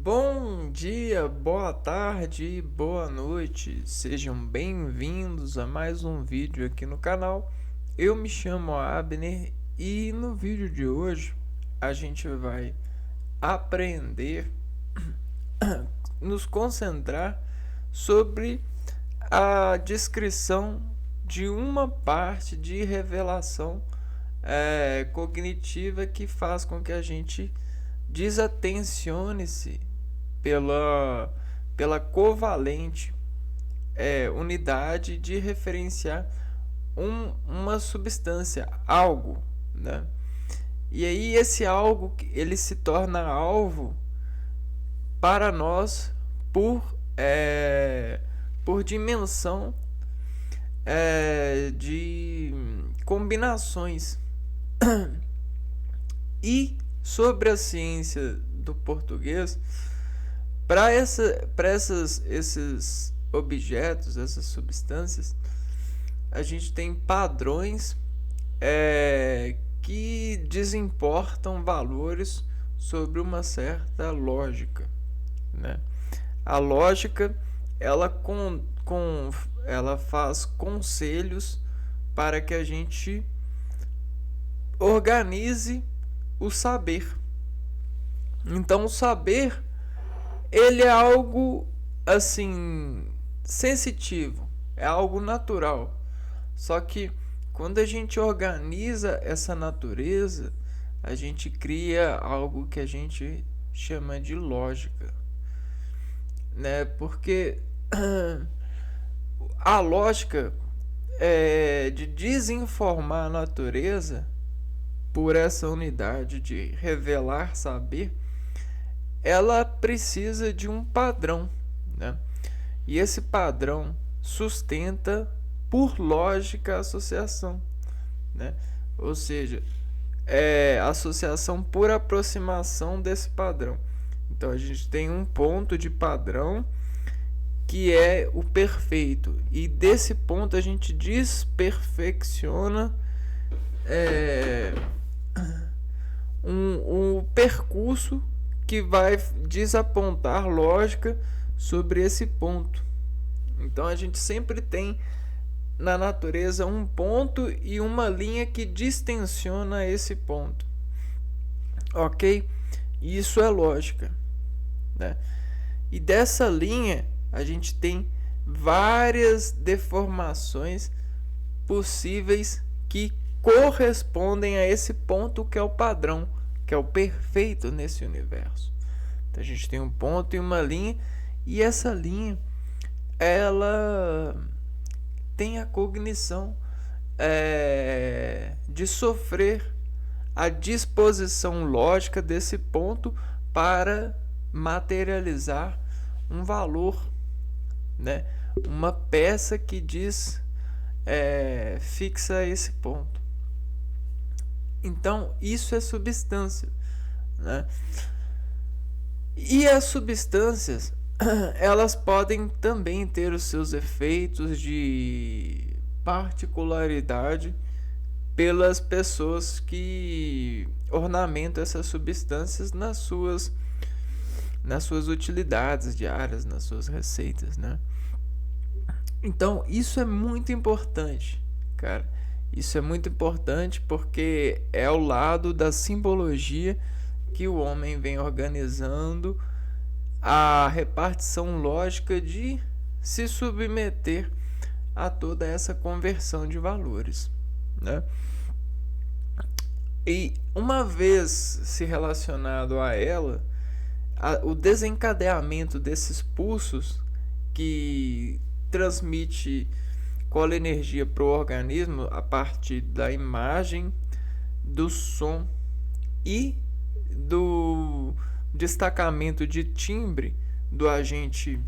Bom dia, boa tarde, boa noite. Sejam bem-vindos a mais um vídeo aqui no canal. Eu me chamo Abner e no vídeo de hoje a gente vai aprender, nos concentrar sobre a descrição de uma parte de revelação cognitiva que faz com que a gente desatencione-se pela covalente unidade de referenciar uma substância, algo, né? E aí esse algo ele se torna alvo para nós por dimensão de combinações. E sobre a ciência do português, para esses objetos, essas substâncias, a gente tem padrões que desimportam valores sobre uma certa lógica, né? A lógica ela faz conselhos para que a gente organize o saber. Então o saber ele é algo assim sensitivo, é algo natural. Só que quando a gente organiza essa natureza, a gente cria algo que a gente chama de lógica, né? Porque a lógica de desinformar a natureza por essa unidade de revelar saber, ela precisa de um padrão, né? E esse padrão sustenta por lógica a associação, né? Ou seja, associação por aproximação desse padrão. Então a gente tem um ponto de padrão que é o perfeito, e desse ponto a gente desperfecciona um percurso que vai desapontar lógica sobre esse ponto. Então a gente sempre tem na natureza um ponto e uma linha que distensiona esse ponto, ok? Isso é lógica, né? E dessa linha a gente tem várias deformações possíveis que correspondem a esse ponto que é o padrão, que é o perfeito nesse universo. Então a gente tem um ponto e uma linha, e essa linha ela tem a cognição de sofrer a disposição lógica desse ponto para materializar um valor, né? Uma peça que fixa esse ponto. Então isso é substância, né? E as substâncias elas podem também ter os seus efeitos de particularidade pelas pessoas que ornamentam essas substâncias nas suas utilidades diárias, nas suas receitas, né? Então isso é muito importante, cara. Isso é muito importante porque é ao lado da simbologia que o homem vem organizando a repartição lógica de se submeter a toda essa conversão de valores, né? E uma vez se relacionado a ela, o desencadeamento desses pulsos que transmite energia para o organismo a partir da imagem, do som e do destacamento de timbre do agente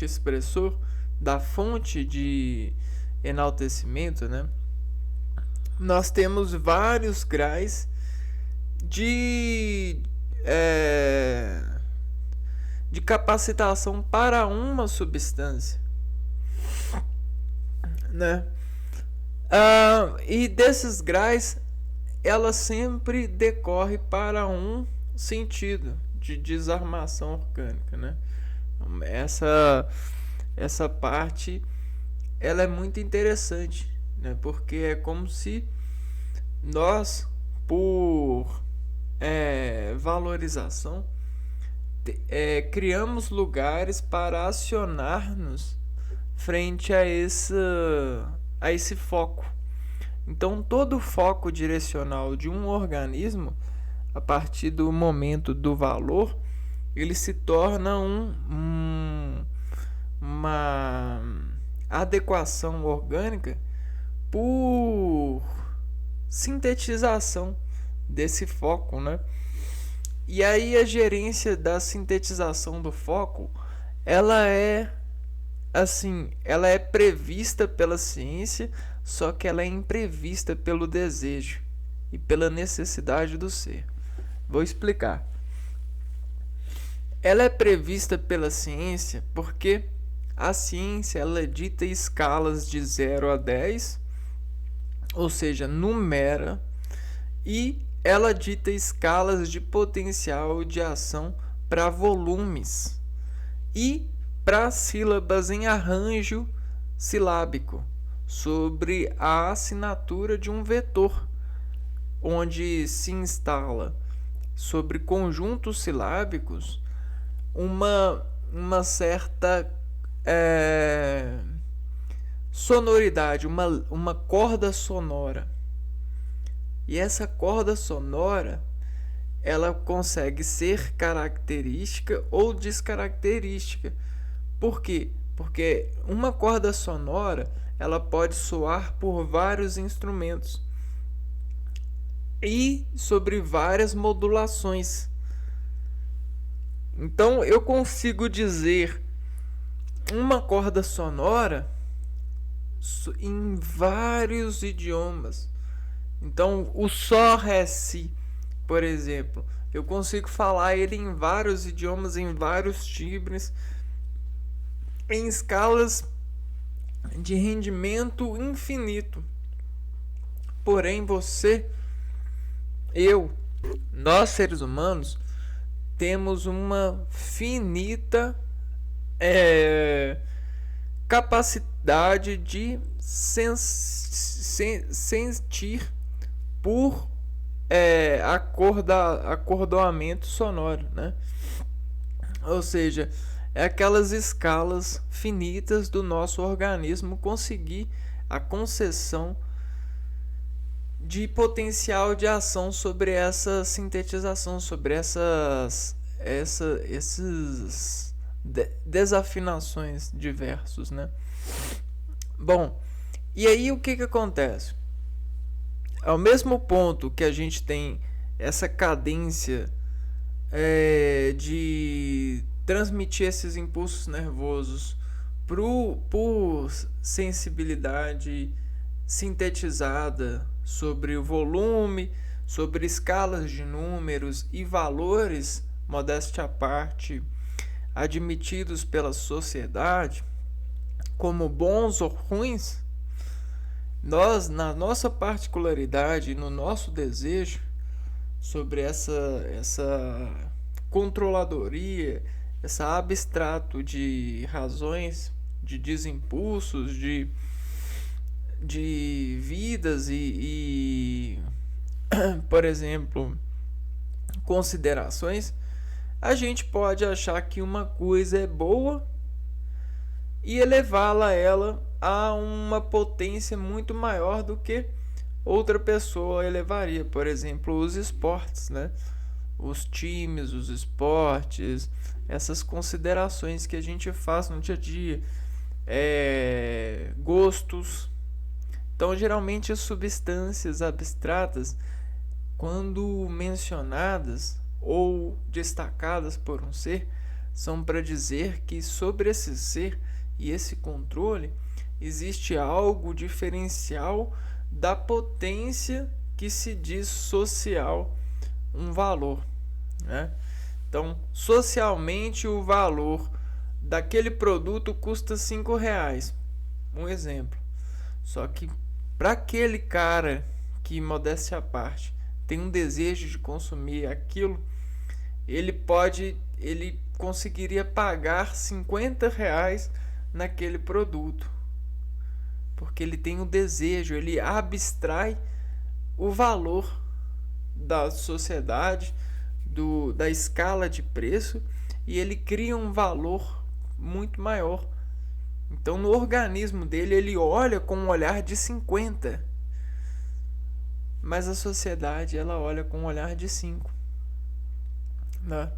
expressor, da fonte de enaltecimento, né? Nós temos vários graus de capacitação para uma substância, né? E desses graus ela sempre decorre para um sentido de desarmação orgânica, né? Essa parte ela é muito interessante, né? Porque é como se nós, por valorização, criamos lugares para acionar-nos frente a esse foco. Então, todo foco direcional de um organismo, a partir do momento do valor, ele se torna uma adequação orgânica por sintetização desse foco, né? E aí a gerência da sintetização do foco, ela é prevista pela ciência, só que ela é imprevista pelo desejo e pela necessidade do ser. Vou explicar. Ela é prevista pela ciência porque a ciência ela dita escalas de 0 a 10, ou seja, numera, e ela dita escalas de potencial de ação para volumes e para sílabas em arranjo silábico sobre a assinatura de um vetor, onde se instala sobre conjuntos silábicos uma certa sonoridade, uma corda sonora. E essa corda sonora ela consegue ser característica ou descaracterística. Por quê? Porque uma corda sonora ela pode soar por vários instrumentos e sobre várias modulações. Então eu consigo dizer uma corda sonora em vários idiomas. Então o Sol, Ré, Si, por exemplo, eu consigo falar ele em vários idiomas, em vários timbres, em escalas de rendimento infinito. Porém, nós seres humanos, temos uma finita capacidade de sentir por acordoamento sonoro, né? Ou seja, é aquelas escalas finitas do nosso organismo conseguir a concessão de potencial de ação sobre essa sintetização, sobre essas desafinações diversos, né? Bom, e aí o que acontece? Ao mesmo ponto que a gente tem essa cadência de transmitir esses impulsos nervosos por sensibilidade sintetizada sobre o volume, sobre escalas de números e valores, modéstia à parte, admitidos pela sociedade como bons ou ruins, nós, na nossa particularidade, no nosso desejo sobre essa controladoria, essa abstrato de razões, de desimpulsos, de vidas e por exemplo, considerações, a gente pode achar que uma coisa é boa e elevá-la a uma potência muito maior do que outra pessoa elevaria. Por exemplo, os esportes, né? Os times, os esportes, essas considerações que a gente faz no dia a dia, gostos. Então, geralmente, as substâncias abstratas, quando mencionadas ou destacadas por um ser, são para dizer que sobre esse ser e esse controle existe algo diferencial da potência que se diz social um valor, né? Então, socialmente, o valor daquele produto custa R$5, um exemplo. Só que para aquele cara que, modéstia à parte, tem um desejo de consumir aquilo, ele conseguiria pagar R$ 50 naquele produto, porque ele tem o desejo, ele abstrai o valor da sociedade, da escala de preço, e ele cria um valor muito maior. Então, no organismo dele, ele olha com um olhar de 50, mas a sociedade ela olha com um olhar de 5, né?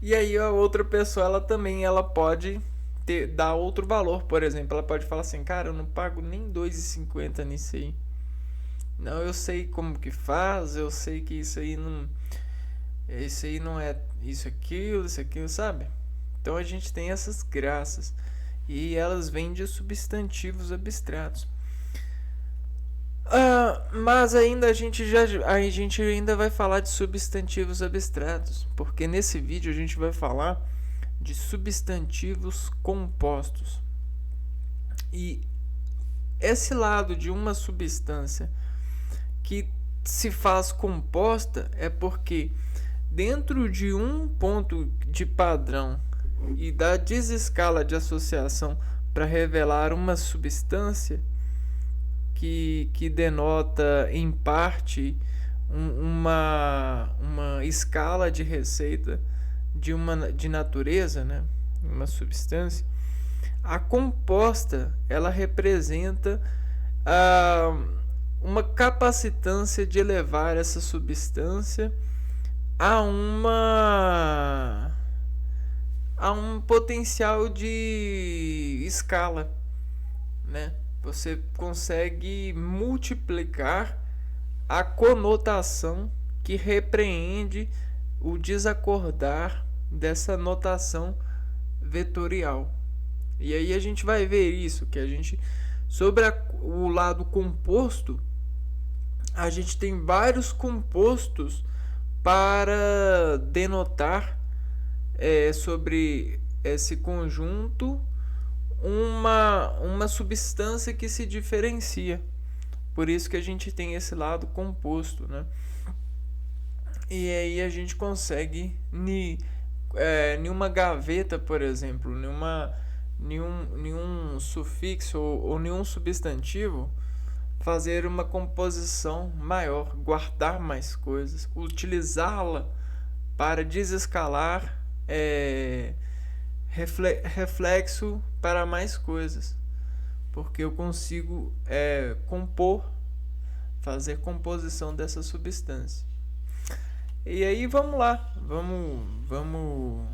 E aí a outra pessoa ela pode dar outro valor. Por exemplo, ela pode falar assim: cara, eu não pago nem R$ 2,50 nisso aí. Não, eu sei como que faz, eu sei que isso aí não é isso aquilo, sabe? Então a gente tem essas graças e elas vêm de substantivos abstratos. Mas ainda a gente ainda vai falar de substantivos abstratos, porque nesse vídeo a gente vai falar de substantivos compostos. E esse lado de uma substância que se faz composta é porque dentro de um ponto de padrão e da desescala de associação para revelar uma substância que denota em parte uma escala de receita de natureza, né? Uma substância. A composta ela representa uma capacitância de elevar essa substância a um potencial de escala, né? Você consegue multiplicar a conotação que repreende o desacordar dessa notação vetorial. E aí a gente vai ver isso, que a gente sobre o lado composto, a gente tem vários compostos para denotar sobre esse conjunto uma substância que se diferencia. Por isso que a gente tem esse lado composto, né? E aí a gente consegue nenhuma gaveta, por exemplo, nenhum sufixo ou nenhum substantivo fazer uma composição maior, guardar mais coisas, utilizá-la para desescalar reflexo para mais coisas, porque eu consigo fazer composição dessa substância. E aí vamos lá, vamos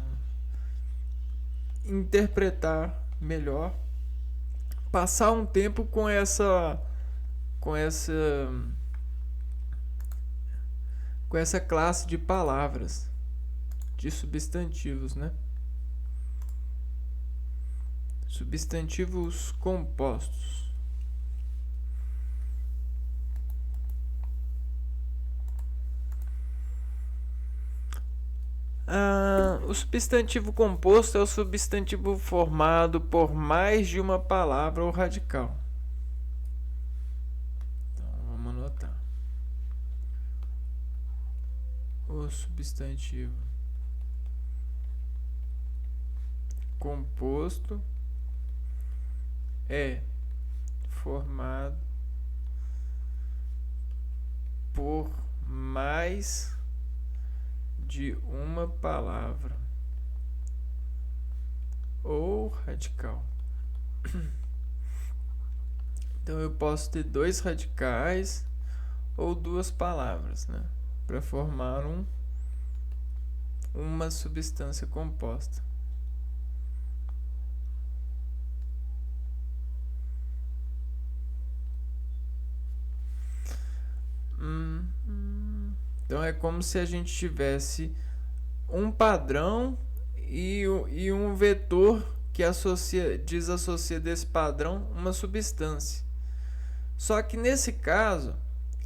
interpretar melhor, passar um tempo com essa classe de palavras, de substantivos, né? Substantivos compostos. O substantivo composto é o substantivo formado por mais de uma palavra ou radical. Então, vamos anotar. O substantivo composto é formado por mais de uma palavra ou radical. Então eu posso ter dois radicais ou duas palavras, né, para formar uma substância composta. Então é como se a gente tivesse um padrão e um vetor que desassocia desse padrão uma substância. Só que nesse caso,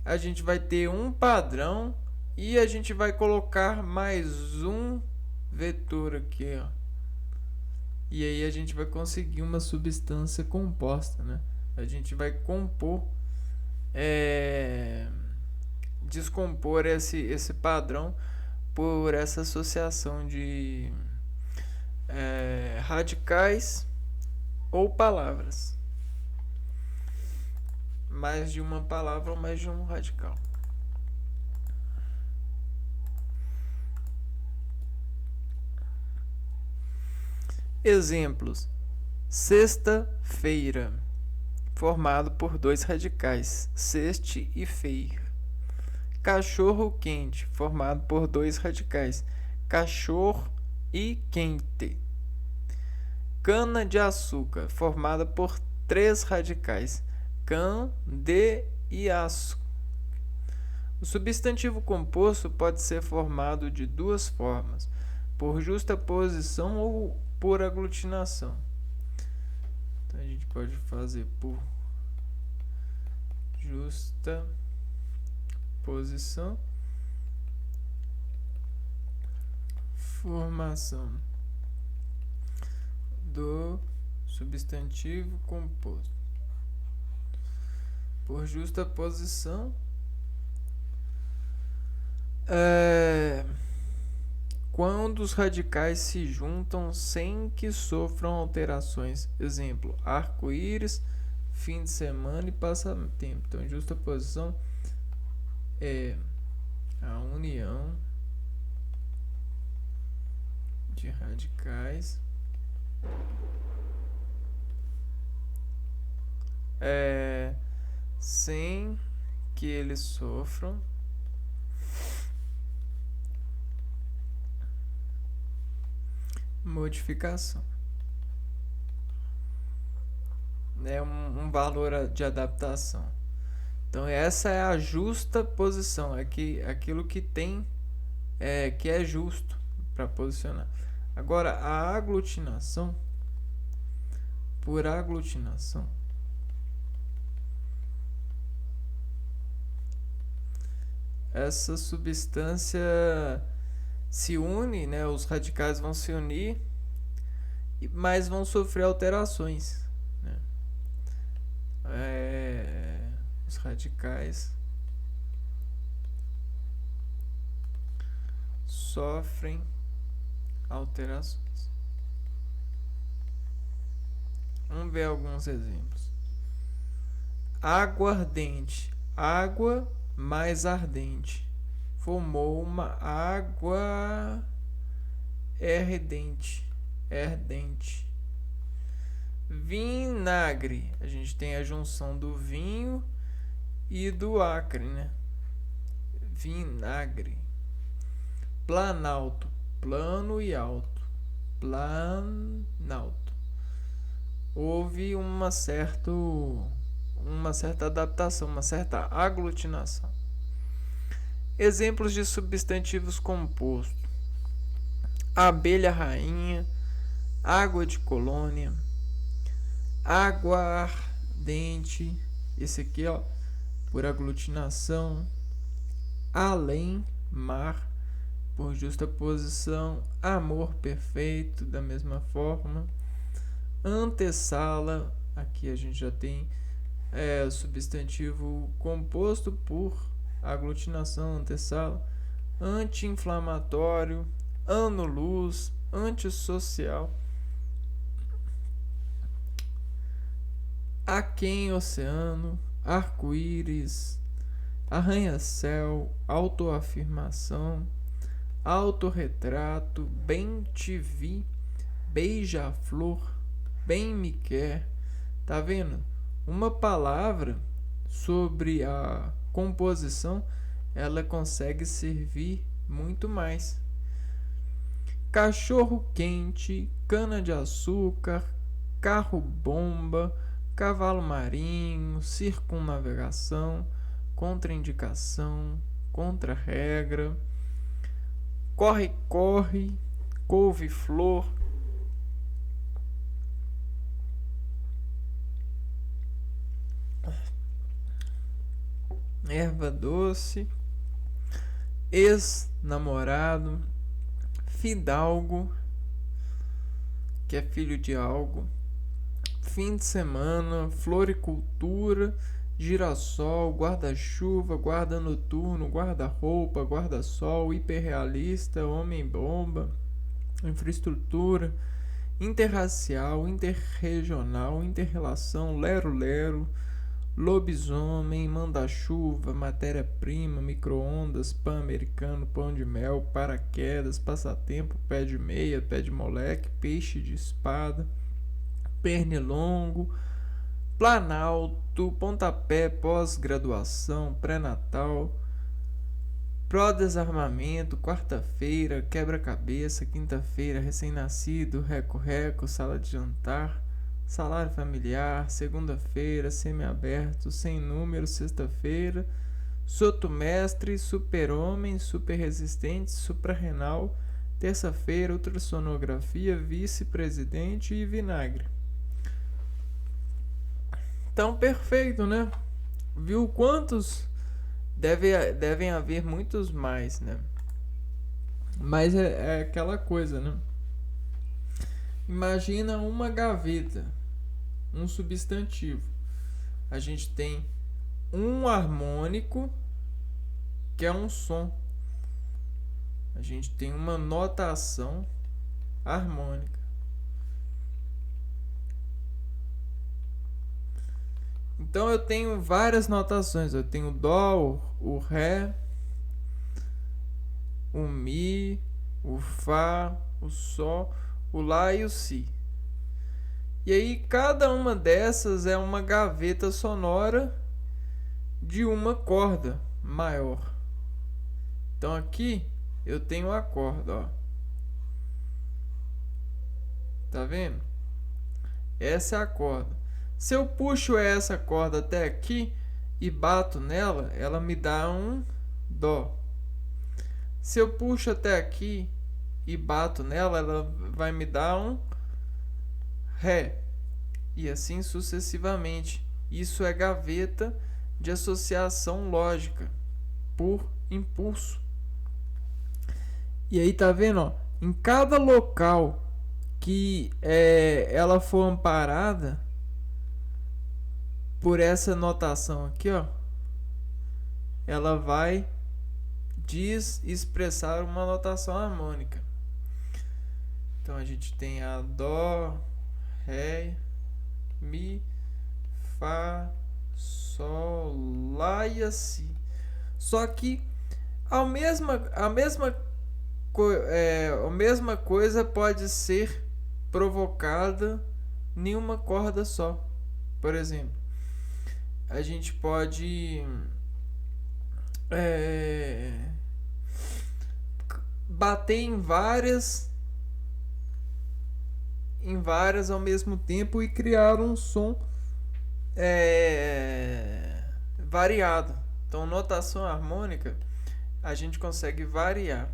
a gente vai ter um padrão e a gente vai colocar mais um vetor aqui, ó. E aí a gente vai conseguir uma substância composta, né? A gente vai descompor esse padrão por essa associação de radicais ou palavras. Mais de uma palavra ou mais de um radical. Exemplos: sexta-feira, formado por dois radicais, sexte e feir. Cachorro-quente, formado por dois radicais, cachorro e quente. Cana-de-açúcar, formada por três radicais, can, de e aço. O substantivo composto pode ser formado de duas formas: por justaposição ou por aglutinação. Então a gente pode fazer por justaposição, formação do substantivo composto. Por justaposição, quando os radicais se juntam sem que sofram alterações. Exemplo: arco-íris, fim de semana e passatempo. Então, justaposição é a união de radicais sem que eles sofram modificação. É um valor de adaptação. Então essa é a justa posição, aquilo que tem que é justo para posicionar. Agora a aglutinação, por aglutinação, essa substância se une, né? Os radicais vão se unir, mas vão sofrer alterações, né? Os radicais sofrem alterações. Vamos ver alguns exemplos. Aguardente, água mais ardente, formou uma água ardente. Vinagre, a gente tem a junção do vinho e do acre, né? Vinagre. Planalto, plano e alto. Planalto. Houve uma certa adaptação, uma certa aglutinação. Exemplos de substantivos compostos: abelha rainha, água de colônia, aguardente, esse aqui, ó, por aglutinação, além, mar, por justaposição, amor perfeito, da mesma forma, antessala, aqui a gente já tem substantivo composto por aglutinação, antessala, anti-inflamatório, ano-luz, antissocial, aquém oceano, arco-íris, arranha-céu, autoafirmação, autorretrato, bem te vi, beija-flor, bem me quer. Tá vendo? Uma palavra sobre a composição, ela consegue servir muito mais. Cachorro quente, cana-de-açúcar, carro-bomba, cavalo marinho, circunnavegação, contraindicação, contra-regra, corre-corre, couve-flor, erva doce, ex-namorado, fidalgo, que é filho de algo, fim de semana, floricultura girassol, guarda-chuva, guarda noturno, guarda-roupa, guarda-sol, hiperrealista, homem-bomba, infraestrutura, interracial, interregional, interrelação, lero-lero, lobisomem, manda-chuva, matéria-prima, micro-ondas, pan-americano, pão de mel, paraquedas, passatempo, pé de meia, pé de moleque, peixe de espada, pernilongo, planalto, pontapé, pós-graduação, pré-natal, pró-desarmamento, quarta-feira, quebra-cabeça, quinta-feira, recém-nascido, reco-reco, sala de jantar, salário familiar, segunda-feira, semiaberto, sem número, sexta-feira, sotomestre, super-homem, super-resistente, suprarrenal, terça-feira, ultrassonografia, vice-presidente e vinagre. Então, perfeito, né? Viu quantos? Devem haver muitos mais, né? Mas é aquela coisa, né? Imagina uma gaveta, um substantivo. A gente tem um harmônico, que é um som. A gente tem uma notação harmônica. Então eu tenho várias notações. Eu tenho o dó, o ré, o mi, o fá, o sol, o lá e o si. E aí cada uma dessas é uma gaveta sonora de uma corda maior. Então aqui eu tenho a corda, ó. Tá vendo? Essa é a corda. Se eu puxo essa corda até aqui e bato nela, ela me dá um dó. Se eu puxo até aqui e bato nela, ela vai me dar um ré. E assim sucessivamente. Isso é gaveta de associação lógica por impulso. E aí tá vendo, ó, em cada local que ela for amparada por essa notação aqui, ó, ela vai expressar uma notação harmônica. Então a gente tem a dó, ré, mi, fá, sol, lá e a si. Só que a mesma coisa pode ser provocada em uma corda só. Por exemplo, a gente pode bater em várias ao mesmo tempo e criar um som variado. Então, notação harmônica a gente consegue variar.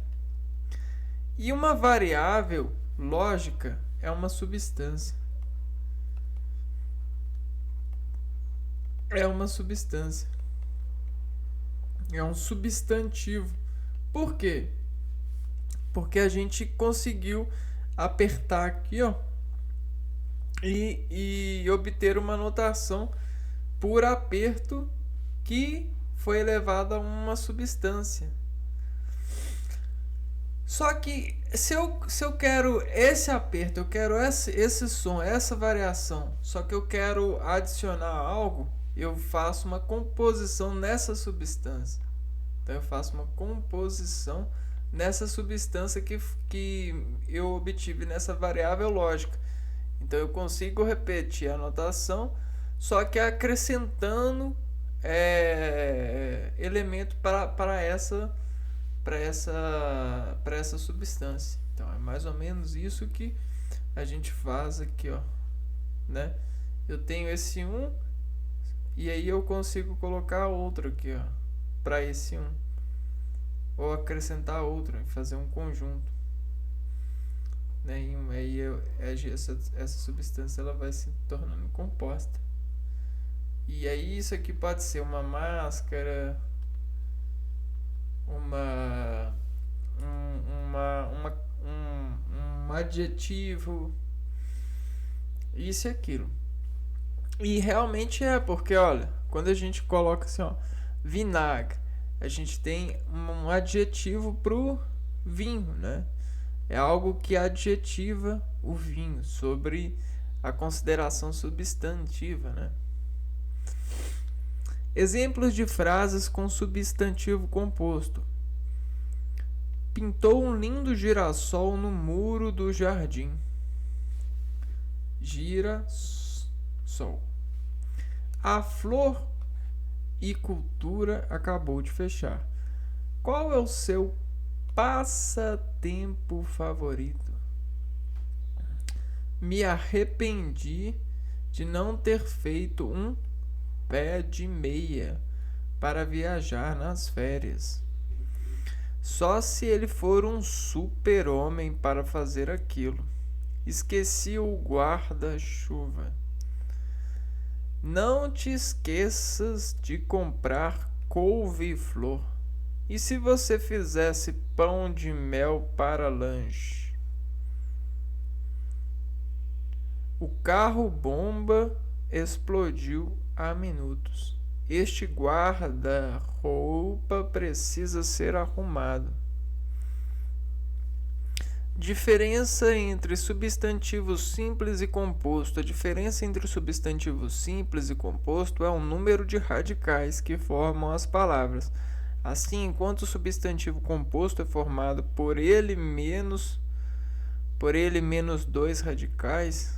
E uma variável lógica é uma substância. É uma substância. É um substantivo. Por quê? Porque a gente conseguiu apertar aqui, ó, e obter uma notação por aperto que foi elevado a uma substância. Só que se eu quero esse aperto, eu quero esse som, essa variação, só que eu quero adicionar algo, eu faço uma composição nessa substância. Então eu faço uma composição nessa substância que eu obtive nessa variável lógica. Então eu consigo repetir a notação, só que acrescentando elemento para essa substância. Então é mais ou menos isso que a gente faz aqui, ó, né? Eu tenho esse 1 e aí eu consigo colocar outro aqui, ó, para esse 1, ou acrescentar outro e fazer um conjunto, né? E aí essa substância ela vai se tornando composta. E aí isso aqui pode ser uma máscara, um adjetivo, isso e aquilo. E realmente porque olha, Quando a gente coloca assim, ó, vinagre, a gente tem um adjetivo pro vinho, né? É algo que adjetiva o vinho sobre a consideração substantiva, né? Exemplos de frases com substantivo composto. Pintou um lindo girassol no muro do jardim. Girassol. A floricultura acabou de fechar. Qual é o seu passatempo favorito? Me arrependi de não ter feito um pé de meia para viajar nas férias. Só se ele for um super-homem para fazer aquilo. Esqueci o guarda-chuva. Não te esqueças de comprar couve-flor. E se você fizesse pão de mel para lanche? O carro-bomba explodiu há minutos. Este guarda-roupa precisa ser arrumado. Diferença entre substantivo simples e composto. A diferença entre o substantivo simples e composto é o número de radicais que formam as palavras. Assim, enquanto o substantivo composto é formado por ele menos dois radicais,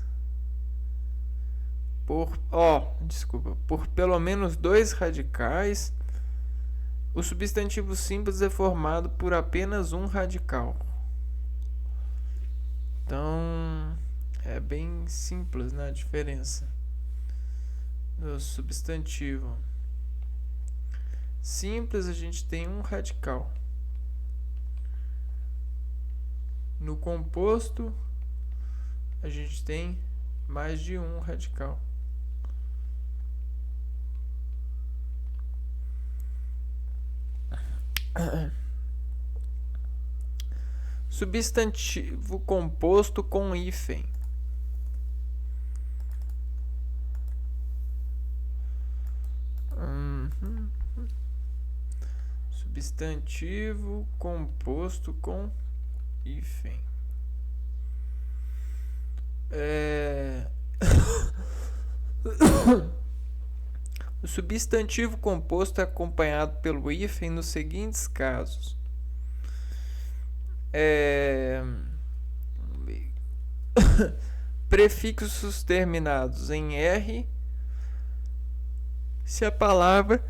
por pelo menos dois radicais, o substantivo simples é formado por apenas um radical. Então, é bem simples, né, a diferença do substantivo. Simples, a gente tem um radical. No composto, a gente tem mais de um radical. Substantivo composto com hífen. Substantivo composto com hífen. O substantivo composto é acompanhado pelo hífen nos seguintes casos. Prefixos terminados em R se a palavra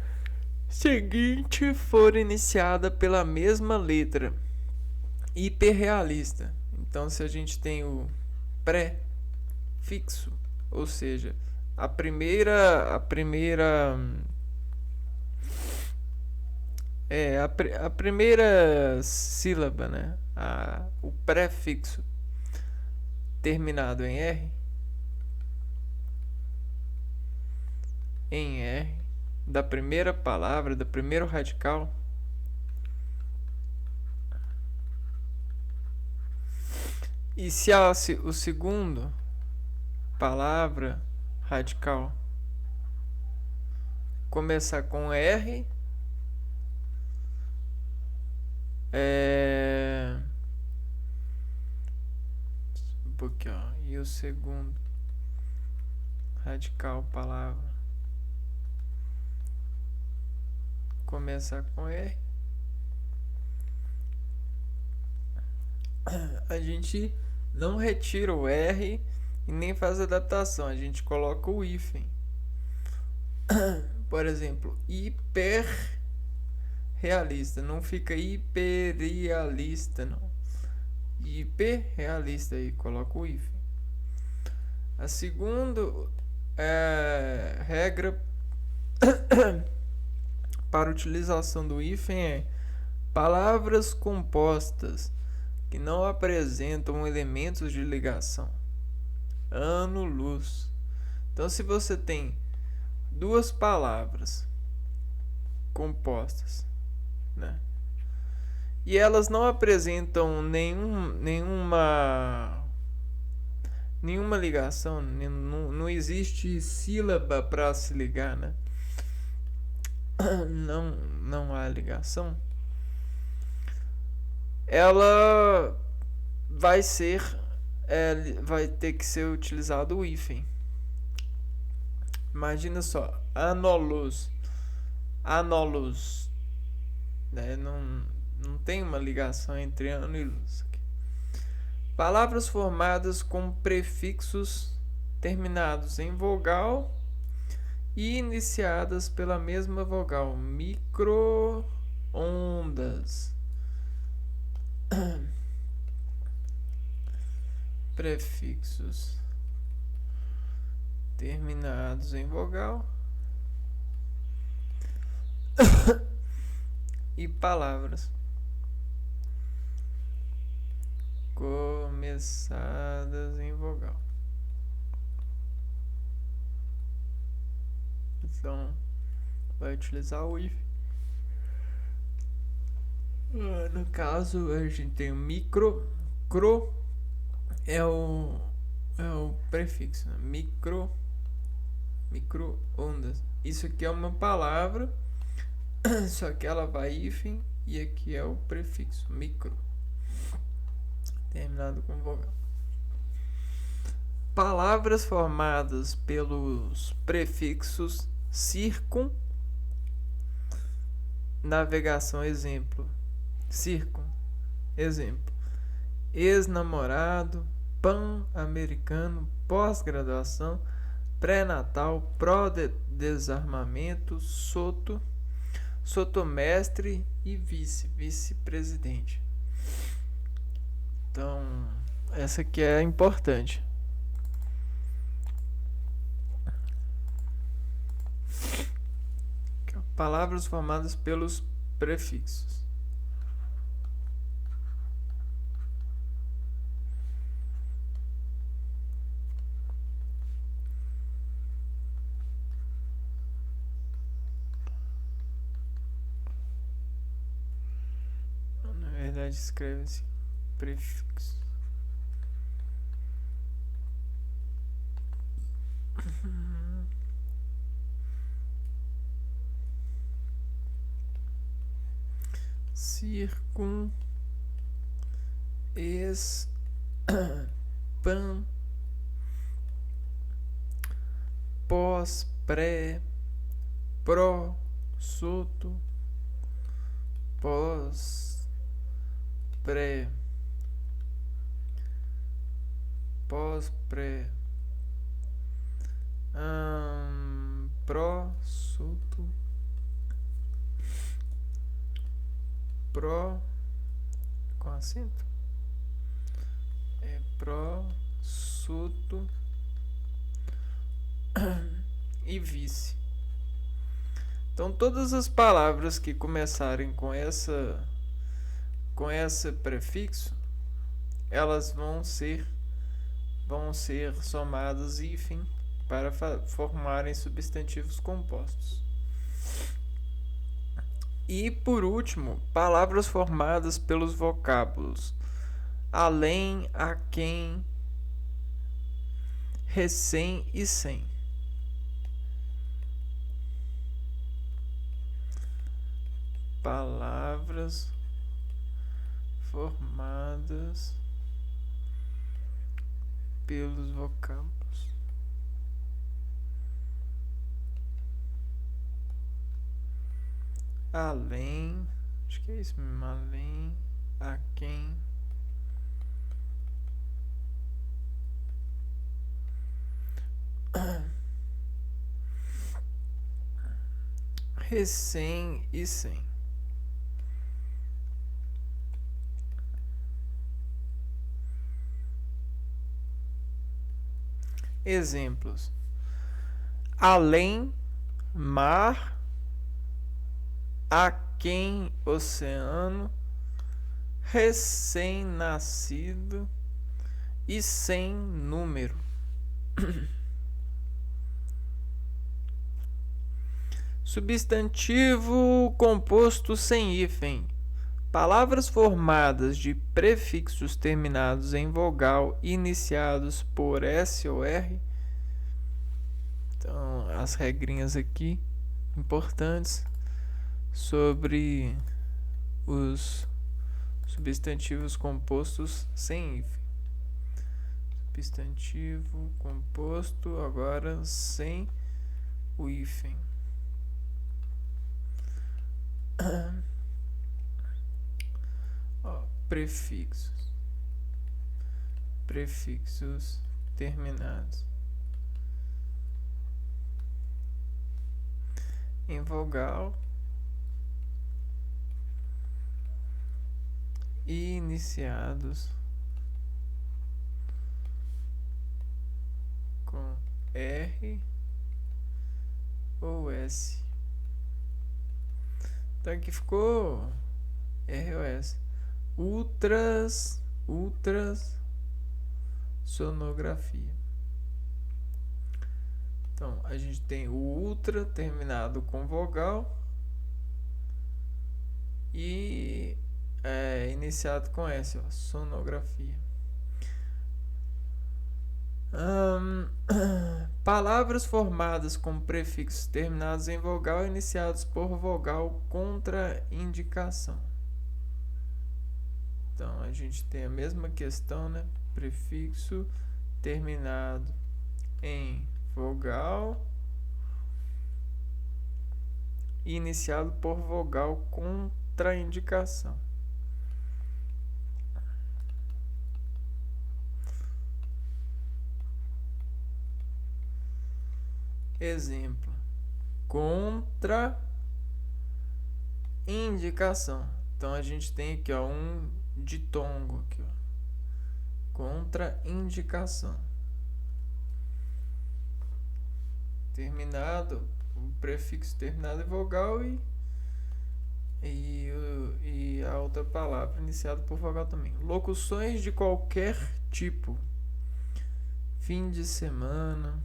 seguinte for iniciada pela mesma letra. Hiperrealista. Então, se a gente tem o prefixo, ou seja, a primeira sílaba, né? O prefixo terminado em R, da primeira palavra, do primeiro radical, e se o segundo palavra radical começar com R, e o segundo radical palavra começar com R, a gente não retira o R e nem faz adaptação, a gente coloca o hífen. Por exemplo, hiperrealista, não fica hiperrealista, não. Hiperrealista, aí coloca o hífen. A segunda regra para utilização do hífen é palavras compostas que não apresentam elementos de ligação. Ano, luz. Então, se você tem duas palavras compostas, né, e elas não apresentam nenhuma ligação, não existe sílaba para se ligar, né? não há ligação, ela vai ter que ser utilizado o hífen. Imagina só, anolos, né? Não tem uma ligação entre ano e luz. Palavras formadas com prefixos terminados em vogal e iniciadas pela mesma vogal. Micro-ondas. Prefixos terminados em vogal e palavras começadas em vogal. Então, vai utilizar o if. No caso, a gente tem o micro, cro é o prefixo, né? Micro-ondas. Isso aqui é uma palavra, só que ela vai hífen e aqui é o prefixo micro, terminado com vogal. Palavras formadas pelos prefixos circun, navegação, exemplo. Circun, exemplo. Ex-namorado, pan-americano, pós-graduação, pré-natal, pró-desarmamento, sotomestre e vice-presidente. Então, essa aqui é importante. Palavras formadas pelos prefixos. Na verdade, escreve-se prefixo. Circun, ex, pan, pós, pré, pró, soto, pós, pré, pós, pré, pró, soto, pró com acento, é pró, soto e vice. Então todas as palavras que começarem com esse prefixo, elas vão ser somadas hífen para formarem substantivos compostos. E por último, palavras formadas pelos vocábulos além, aquém, recém e sem. Palavras formadas pelos vocábulos além, acho que é isso mesmo, além, aquém, recém e sem. Exemplos: além, mar, aquém, oceano, recém-nascido e sem número. Substantivo composto sem hífen. Palavras formadas de prefixos terminados em vogal iniciados por S ou R. Então, as regrinhas aqui importantes. sobre os substantivos compostos sem hífen. Substantivo composto agora sem o hífen. Prefixos. Prefixos terminados em vogal e iniciados com R ou S. Então aqui ficou R ou S. Ultras sonografia. Então a gente tem o ultra terminado com vogal e iniciado com S, ó, sonografia. Palavras formadas com prefixos terminados em vogal iniciados por vogal contraindicação. Então a gente tem a mesma questão, né? Prefixo terminado em vogal e iniciado por vogal contraindicação. Exemplo: contraindicação. Então a gente tem aqui, ó, um ditongo aqui, ó. Contraindicação. Terminado, o prefixo terminado em vogal e a outra palavra iniciada por vogal também. Locuções de qualquer tipo. Fim de semana.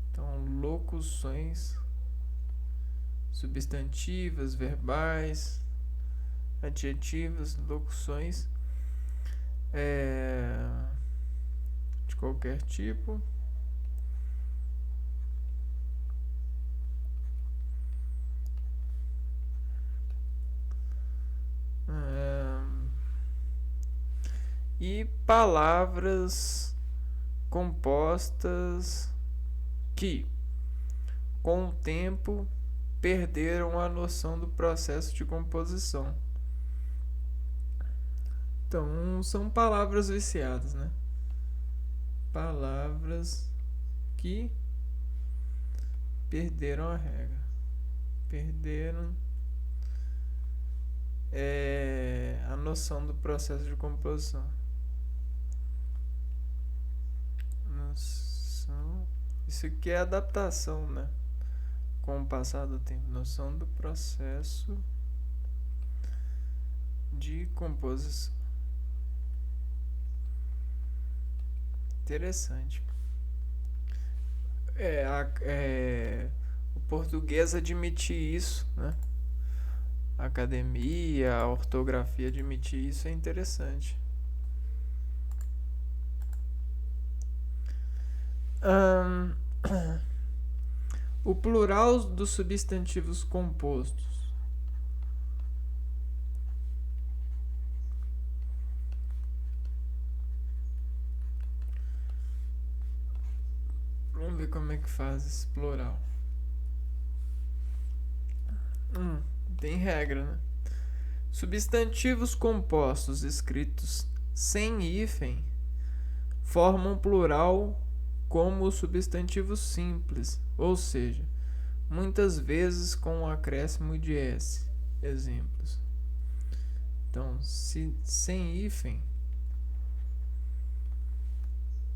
Então, locuções substantivas, verbais, adjetivas, locuções de qualquer tipo. E palavras compostas que, com o tempo, perderam a noção do processo de composição. Então, são palavras viciadas, né? Palavras que perderam a regra. Perderam a noção do processo de composição. Noção. Isso aqui é adaptação, né? Com o passar do tempo. Noção do processo de composição. Interessante. O português admite isso, né? A academia, a ortografia admite isso, é interessante. O plural dos substantivos compostos. Vamos ver como é que faz esse plural. Tem regra, né? Substantivos compostos escritos sem hífen formam plural como o substantivo simples, ou seja, muitas vezes com o acréscimo de S. Exemplos. Então, se sem hífen,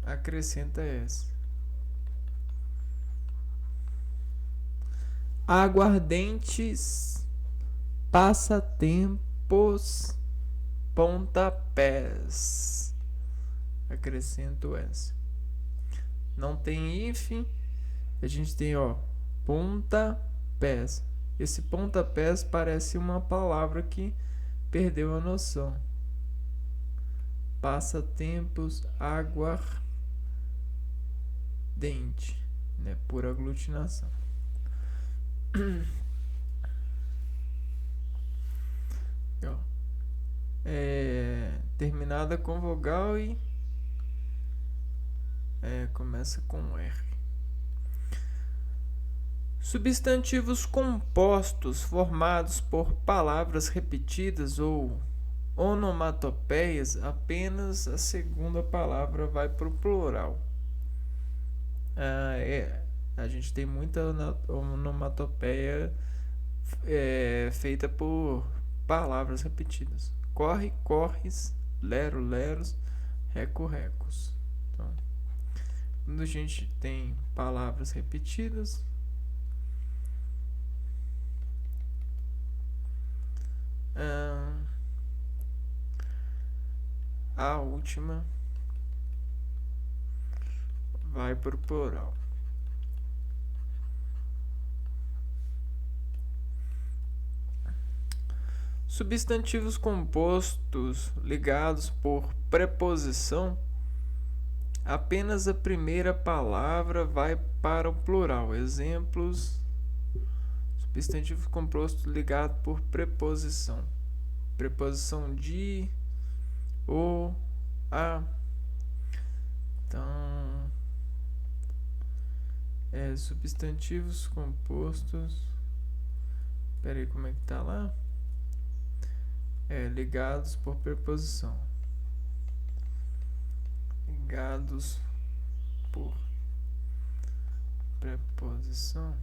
acrescenta S. Aguardentes, passatempos, pontapés. Acrescento S. Não tem hífen, a gente tem, ó, pontapés. Esse pontapés parece uma palavra que perdeu a noção. Passatempos, aguardente, né, por aglutinação. terminada com vogal e começa com R. Substantivos compostos formados por palavras repetidas ou onomatopeias, apenas a segunda palavra vai para o plural. A gente tem muita onomatopeia feita por palavras repetidas. Corre, corres, lero, leros, reco, recos. Então, quando a gente tem palavras repetidas, a última vai para o plural. Substantivos compostos ligados por preposição, apenas a primeira palavra vai para o plural. Exemplos: substantivo composto ligado por preposição. Preposição de, o, a. Então, substantivos compostos. Espera aí, como é que tá lá? Ligados por preposição. Ligados por preposição.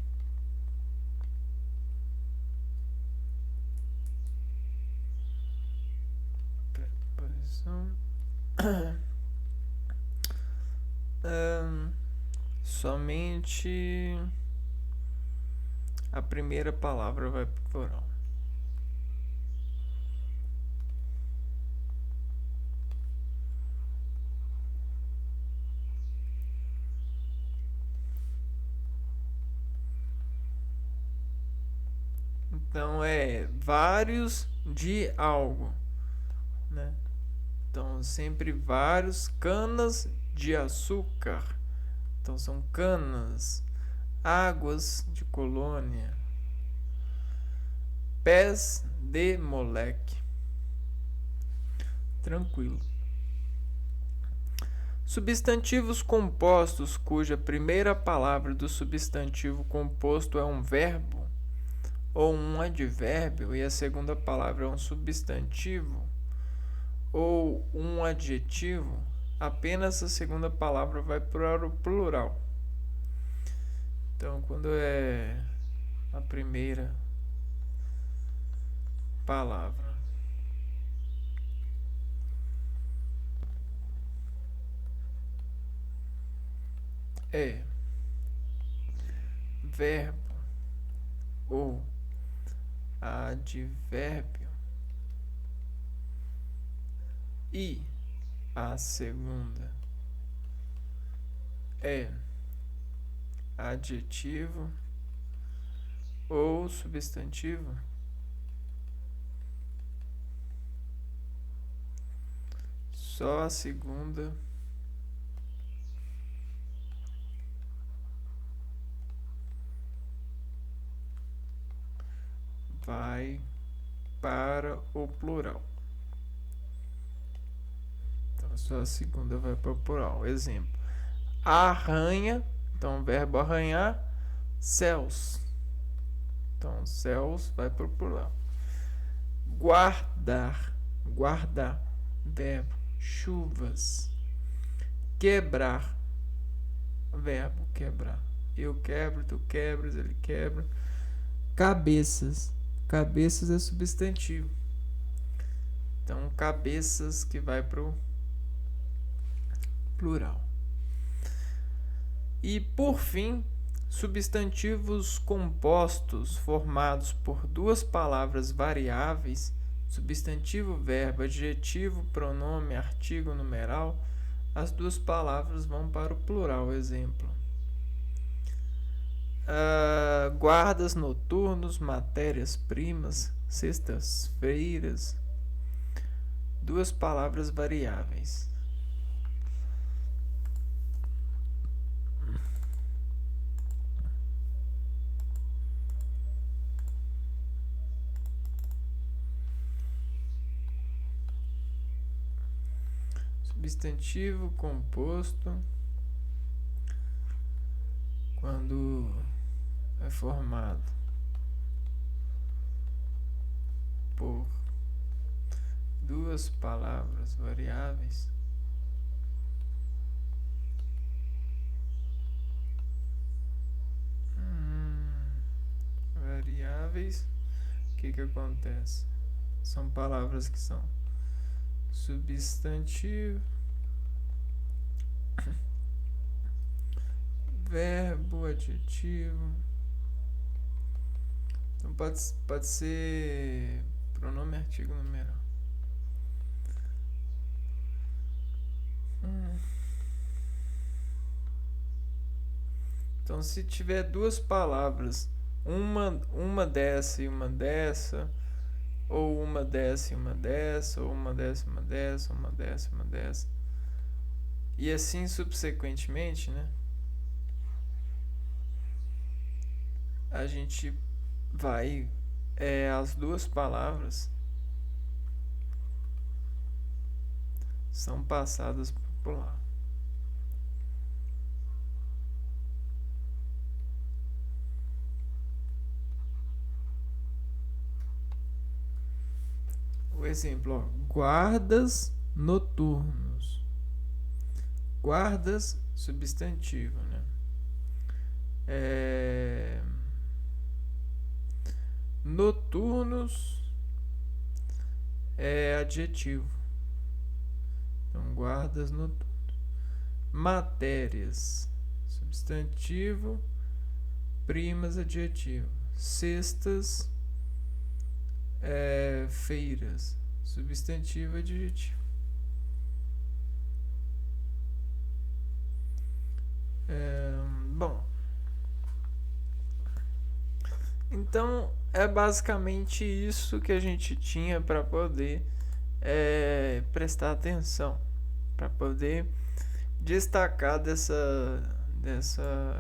Somente a primeira palavra vai para o plural. Então vários de algo, né? Então sempre vários canas de açúcar. Então são canas, águas de colônia, pés de moleque. Tranquilo. Substantivos compostos cuja primeira palavra do substantivo composto é um verbo ou um advérbio e a segunda palavra é um substantivo ou um adjetivo, apenas a segunda palavra vai para o plural. Então, quando é a primeira palavra é verbo ou advérbio e a segunda é adjetivo ou substantivo, só a segunda vai para o plural. Então, só a segunda vai para o plural. Exemplo: arranha, então verbo arranhar, céus. Então, céus vai para o plural. Guardar, guardar, verbo, chuvas. Quebrar, verbo, quebrar. Eu quebro, tu quebras, ele quebra. Cabeças, cabeças é substantivo. Então, cabeças que vai para o plural. E, por fim, substantivos compostos formados por duas palavras variáveis, substantivo, verbo, adjetivo, pronome, artigo, numeral, as duas palavras vão para o plural. Exemplo: guardas noturnos, matérias-primas, sextas-feiras. Duas palavras variáveis. substantivo composto quando é formado por duas palavras variáveis o que acontece? São palavras que são substantivo, verbo, adjetivo. Então pode ser pronome, artigo, numeral. Então, se tiver duas palavras, uma dessa e uma dessa, ou uma dessa e uma dessa, ou uma dessa e uma dessa, uma dessa e uma dessa, e assim subsequentemente, né? A gente vai as duas palavras são passadas por lá. O exemplo, ó, guardas noturnos. Guardas, substantivo, né? Noturnos é adjetivo. Então, guardas noturnos. Matérias, substantivo, primas, adjetivo. Cestas, feiras, substantivo, adjetivo. Bom, então é basicamente isso que a gente tinha para poder prestar atenção, para poder destacar dessa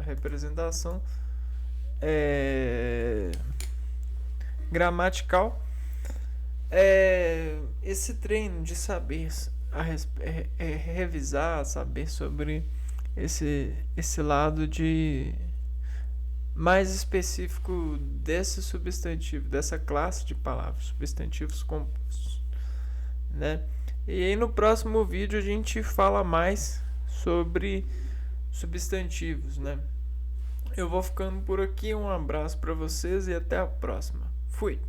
representação gramatical. Esse treino de saber revisar, saber sobre esse lado de mais específico desse substantivo, dessa classe de palavras, substantivos compostos, né? E aí no próximo vídeo a gente fala mais sobre substantivos, né? Eu vou ficando por aqui, um abraço para vocês e até a próxima. Fui!